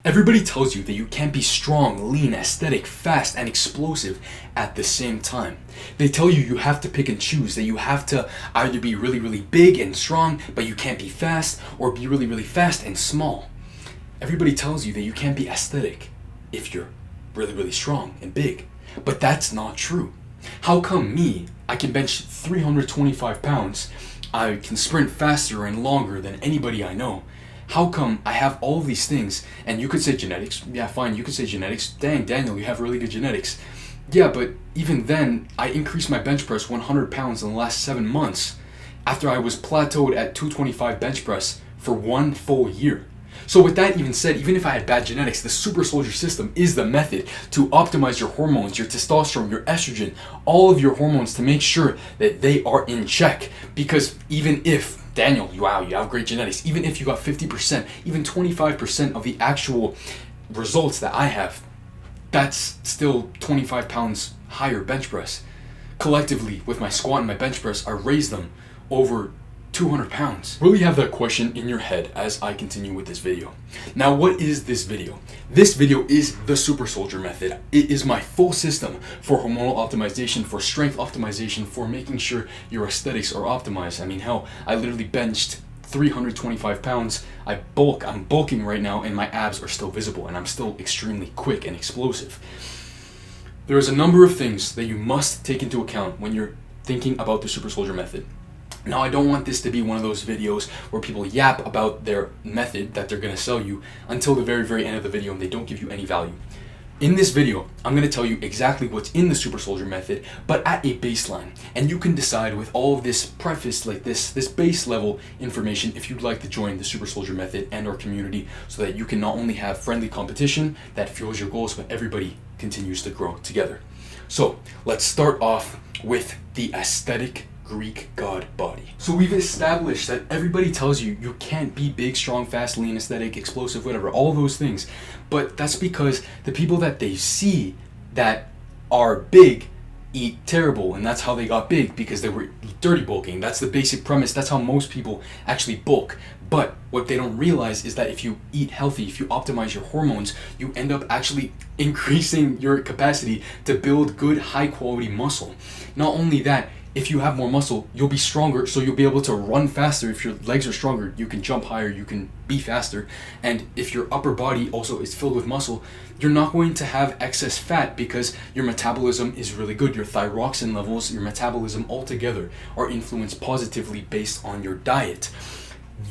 Everybody tells you that you can't be strong, lean, aesthetic, fast, and explosive at the same time. They tell you you have to pick and choose, that you have to either be really, really big and strong, but you can't be fast, or be really, really fast and small. Everybody tells you that you can't be aesthetic if you're really, really strong and big. But that's not true. How come me, I can bench 325 pounds, I can sprint faster and longer than anybody I know? How come I have all of these things? And you could say genetics. Yeah, fine, you could say genetics. Dang, Daniel, you have really good genetics. Yeah, but even then, I increased my bench press 100 pounds in the last 7 months after I was plateaued at 225 bench press for 1 full year. So with that even said, even if I had bad genetics, the super soldier system is the method to optimize your hormones, your testosterone, your estrogen, all of your hormones, to make sure that they are in check. Because even if, Daniel, wow, you have great genetics, even if you got 50%, even 25% of the actual results that I have, that's still 25 pounds higher bench press. Collectively, with my squat and my bench press, I raised them over 200 pounds. Really have that question in your head as I continue with this video. Now, what is this video? This video is the Super Soldier method. It is my full system for hormonal optimization, for strength optimization, for making sure your aesthetics are optimized. I mean, hell, I literally benched 325 pounds. I'm bulking right now, and my abs are still visible, and I'm still extremely quick and explosive. There is a number of things that you must take into account when you're thinking about the Super Soldier method. Now, I don't want this to be one of those videos where people yap about their method that they're going to sell you until the very, very end of the video and they don't give you any value. In this video, I'm going to tell you exactly what's in the Super Soldier method, but at a baseline. And you can decide with all of this preface, like this base level information, if you'd like to join the Super Soldier method and our community, so that you can not only have friendly competition that fuels your goals, but everybody continues to grow together. So let's start off with the aesthetic Greek god body. So we've established that everybody tells you you can't be big, strong, fast, lean, aesthetic, explosive, whatever, all those things. But that's because the people that they see that are big eat terrible, and that's how they got big, because they were dirty bulking. That's the basic premise. That's how most people actually bulk. But what they don't realize is that if you eat healthy, if you optimize your hormones, you end up actually increasing your capacity to build good, high quality muscle. Not only that, if you have more muscle, you'll be stronger, so you'll be able to run faster. If your legs are stronger, you can jump higher, you can be faster. And if your upper body also is filled with muscle, you're not going to have excess fat because your metabolism is really good. Your thyroxine levels, your metabolism altogether are influenced positively based on your diet.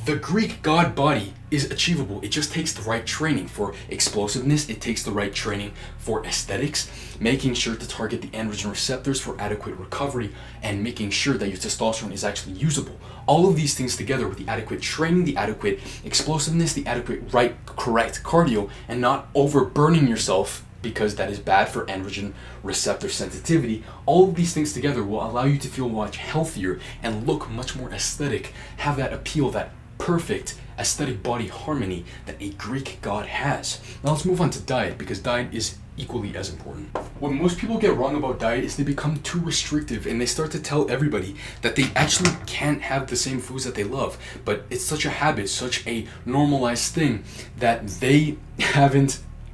The Greek god body is achievable. It just takes the right training for explosiveness. It takes the right training for aesthetics, making sure to target the androgen receptors for adequate recovery, and making sure that your testosterone is actually usable. All of these things together with the adequate training, the adequate explosiveness, the adequate correct cardio, and not overburning yourself, because that is bad for androgen receptor sensitivity. All of these things together will allow you to feel much healthier and look much more aesthetic, have that appeal, that perfect aesthetic body harmony that a Greek god has. Now let's move on to diet, because diet is equally as important. What most people get wrong about diet is they become too restrictive, and they start to tell everybody that they actually can't have the same foods that they love. But it's such a habit, such a normalized thing, that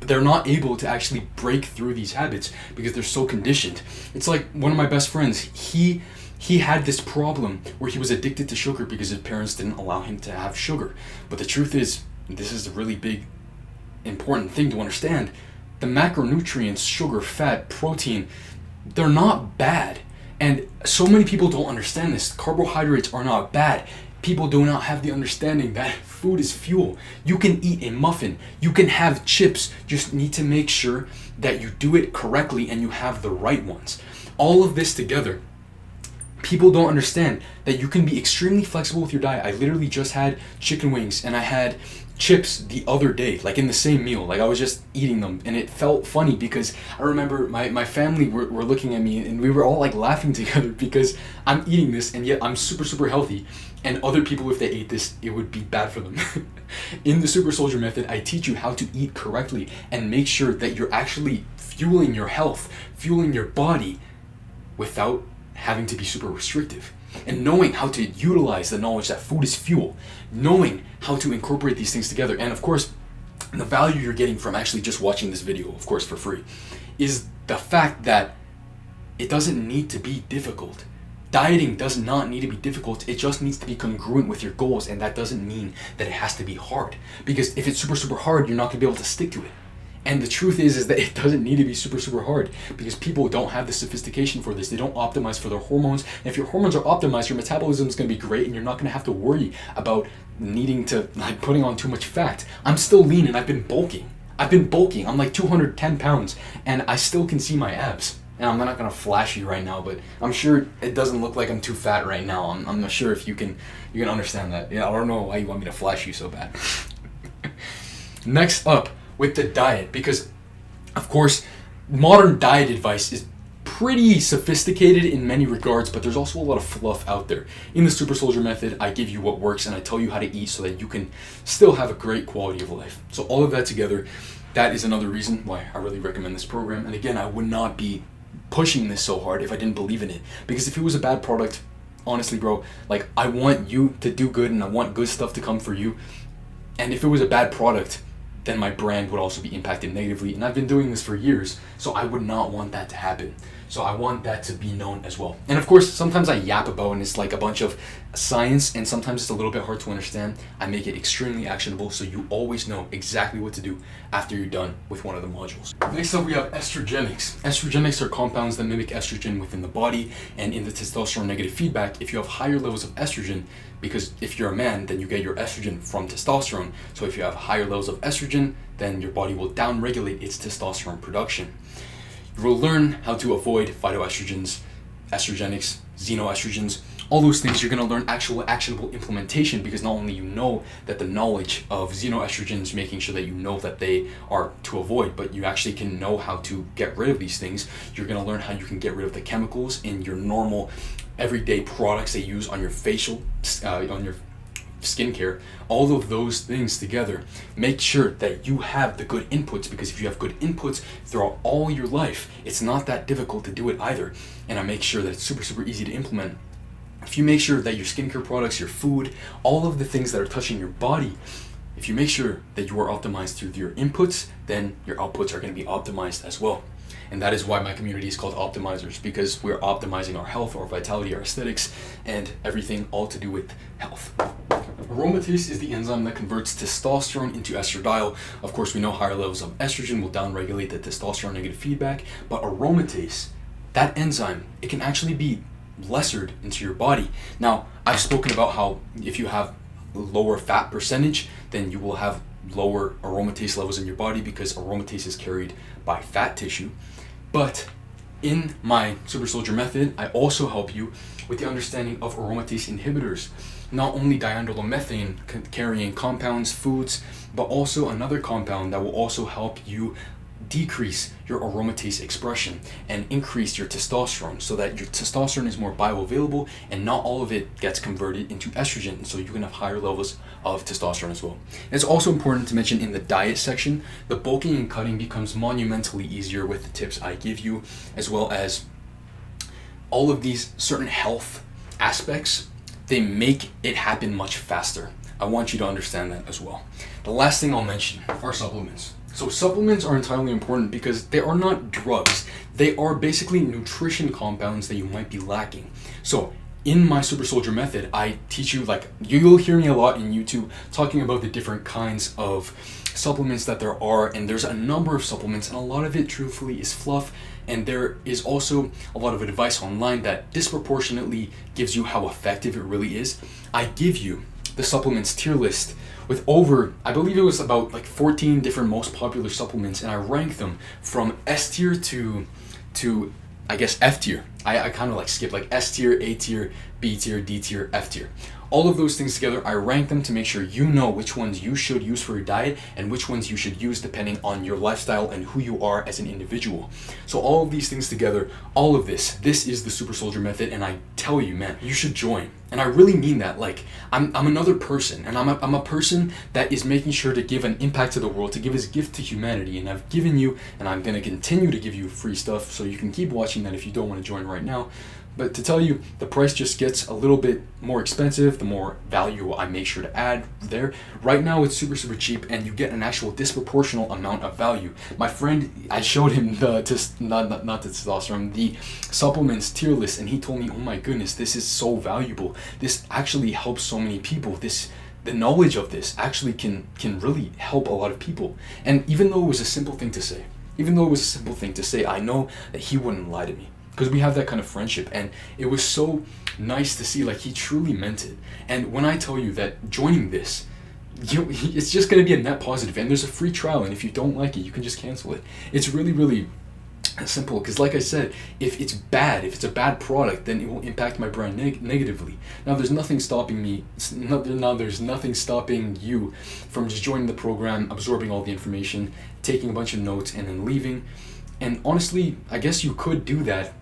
they're not able to actually break through these habits because they're so conditioned. It's like one of my best friends, he had this problem where he was addicted to sugar because his parents didn't allow him to have sugar. But the truth is, this is a really big, important thing to understand. The macronutrients, sugar, fat, protein, they're not bad. And so many people don't understand this. Carbohydrates are not bad. People do not have the understanding that food is fuel. You can eat a muffin, you can have chips, just need to make sure that you do it correctly and you have the right ones. All of this together, people don't understand that you can be extremely flexible with your diet. I literally just had chicken wings and I had chips the other day, like in the same meal. Like I was just eating them, and it felt funny because I remember my family were looking at me and we were all like laughing together because I'm eating this and yet I'm super, super healthy. And other people, if they ate this, it would be bad for them. In the Super Soldier method, I teach you how to eat correctly and make sure that you're actually fueling your health, fueling your body without having to be super restrictive. And knowing how to utilize the knowledge that food is fuel, knowing how to incorporate these things together. And of course, and the value you're getting from actually just watching this video, of course for free, is the fact that it doesn't need to be difficult. Dieting does not need to be difficult. It just needs to be congruent with your goals, and that doesn't mean that it has to be hard. Because if it's super hard, you're not going to be able to stick to it. And the truth is that it doesn't need to be super hard, because people don't have the sophistication for this. They don't optimize for their hormones. And if your hormones are optimized, your metabolism is going to be great, and you're not going to have to worry about needing to putting on too much fat. I'm still lean, and I've been bulking. I'm like 210 pounds, and I still can see my abs. And I'm not gonna flash you right now, but I'm sure it doesn't look like I'm too fat right now. I'm not sure if you can understand that. Yeah, I don't know why you want me to flash you so bad. Next up, with the diet, because of course modern diet advice is pretty sophisticated in many regards, but there's also a lot of fluff out there. In the Super Soldier Method, I give you what works and I tell you how to eat so that you can still have a great quality of life. So all of that together, that is another reason why I really recommend this program. And again, I would not be pushing this so hard if I didn't believe in it, because if it was a bad product, honestly bro, like, I want you to do good and I want good stuff to come for you, and if it was a bad product, then my brand would also be impacted negatively, and I've been doing this for years, so I would not want that to happen. So I want that to be known as well. And of course, sometimes I yap about and it's like a bunch of science, and sometimes it's a little bit hard to understand. I make it extremely actionable so you always know exactly what to do after you're done with one of the modules. Next up, we have estrogenics. Estrogenics are compounds that mimic estrogen within the body, and in the testosterone negative feedback, if you have higher levels of estrogen, because if you're a man, then you get your estrogen from testosterone. So if you have higher levels of estrogen, then your body will downregulate its testosterone production. You will learn how to avoid phytoestrogens, estrogenics, xenoestrogens, all those things. You're going to learn actual actionable implementation, because not only you know that the knowledge of xenoestrogens, making sure that you know that they are to avoid, but you actually can know how to get rid of these things. You're going to learn how you can get rid of the chemicals in your normal everyday products they use on your facial, on your skincare. All of those things together, make sure that you have the good inputs, because if you have good inputs throughout all your life, it's not that difficult to do it either. And I make sure that it's super easy to implement. If you make sure that your skincare products, your food, all of the things that are touching your body, if you make sure that you are optimized through your inputs, then your outputs are going to be optimized as well. And that is why my community is called Optimizers, because we're optimizing our health, our vitality, our aesthetics, and everything all to do with health. Aromatase is the enzyme that converts testosterone into estradiol. Of course, we know higher levels of estrogen will downregulate the testosterone negative feedback, but aromatase, that enzyme, it can actually be lessered into your body. Now, I've spoken about how if you have lower fat percentage, then you will have lower aromatase levels in your body, because aromatase is carried by fat tissue. But in my Super Soldier Method, I also help you with the understanding of aromatase inhibitors. Not only diindolylmethane carrying compounds, foods, but also another compound that will also help you decrease your aromatase expression and increase your testosterone, so that your testosterone is more bioavailable and not all of it gets converted into estrogen, so you can have higher levels of testosterone as well. And it's also important to mention in the diet section, the bulking and cutting becomes monumentally easier with the tips I give you, as well as all of these certain health aspects. They make it happen much faster. I want you to understand that as well. The last thing I'll mention are supplements. So supplements are entirely important because they are not drugs. They are basically nutrition compounds that you might be lacking. So in my Super Soldier Method, I teach you, like, you'll hear me a lot in YouTube talking about the different kinds of supplements that there are, and there's a number of supplements, and a lot of it truthfully is fluff, and there is also a lot of advice online that disproportionately gives you how effective it really is. I give you the supplements tier list with over, I believe it was about like 14 different most popular supplements, and I rank them from S tier to I guess F tier. I kind of like skip like S tier, A tier, B tier, D tier, F tier. All of those things together, I rank them to make sure you know which ones you should use for your diet and which ones you should use depending on your lifestyle and who you are as an individual. So all of these things together, all of this is the Super Soldier Method, and I tell you, man, you should join. And I really mean that. Like, I'm another person, and I'm a person that is making sure to give an impact to the world, to give his gift to humanity, and I've given you, and I'm going to continue to give you free stuff, so you can keep watching that if you don't want to join right now. But to tell you, the price just gets a little bit more expensive the more value I make sure to add there. Right now it's super, super cheap, and you get an actual disproportional amount of value. My friend, I showed him the not the testosterone, the supplements tier list, and he told me, oh my goodness, this is so valuable. This actually helps so many people. The knowledge of this actually can really help a lot of people. And even though it was a simple thing to say, I know that he wouldn't lie to me, because we have that kind of friendship, and it was so nice to see, like, he truly meant it. And when I tell you that joining this, it's just going to be a net positive, and there's a free trial, and if you don't like it, you can just cancel it. It's really, really simple, because like I said, if it's a bad product, then it will impact my brand negatively. Now there's nothing stopping you from just joining the program, absorbing all the information, taking a bunch of notes, and then leaving. And honestly, I guess you could do that.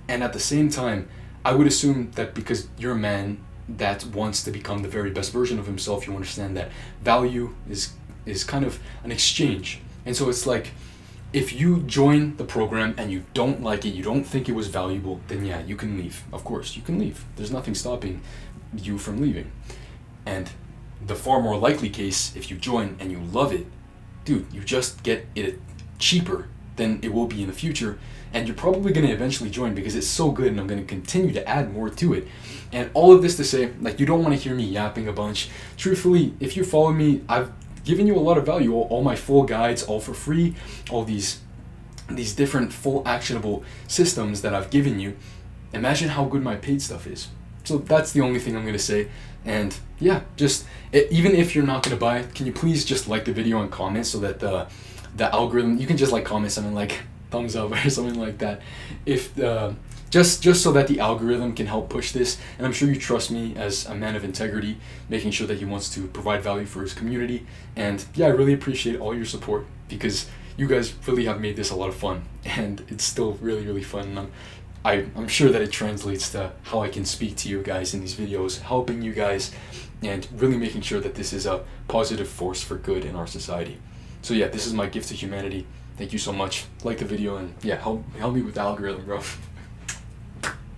And at the same time, I would assume that because you're a man that wants to become the very best version of himself, you understand that value is kind of an exchange. And so it's like, if you join the program and you don't like it, you don't think it was valuable, then yeah, you can leave. Of course, you can leave. There's nothing stopping you from leaving. And the far more likely case, if you join and you love it, dude, you just get it cheaper than it will be in the future, and you're probably going to eventually join because it's so good, and I'm going to continue to add more to it. And all of this to say, like, you don't want to hear me yapping a bunch. Truthfully, if you follow me, I've given you a lot of value, all my full guides, all for free, all these different full actionable systems that I've given you. Imagine how good my paid stuff is. So that's the only thing I'm going to say. And yeah, just even if you're not going to buy it, can you please just like the video and comment so that the algorithm, you can just like comment something like thumbs up or something like that, if just so that the algorithm can help push this. And I'm sure you trust me as a man of integrity, making sure that he wants to provide value for his community. And yeah, I really appreciate all your support, because you guys really have made this a lot of fun, and it's still really, really fun. And I'm sure that it translates to how I can speak to you guys in these videos, helping you guys, and really making sure that this is a positive force for good in our society. So yeah, this is my gift to humanity. Thank you so much. Like the video, and yeah, help me with the algorithm, bro.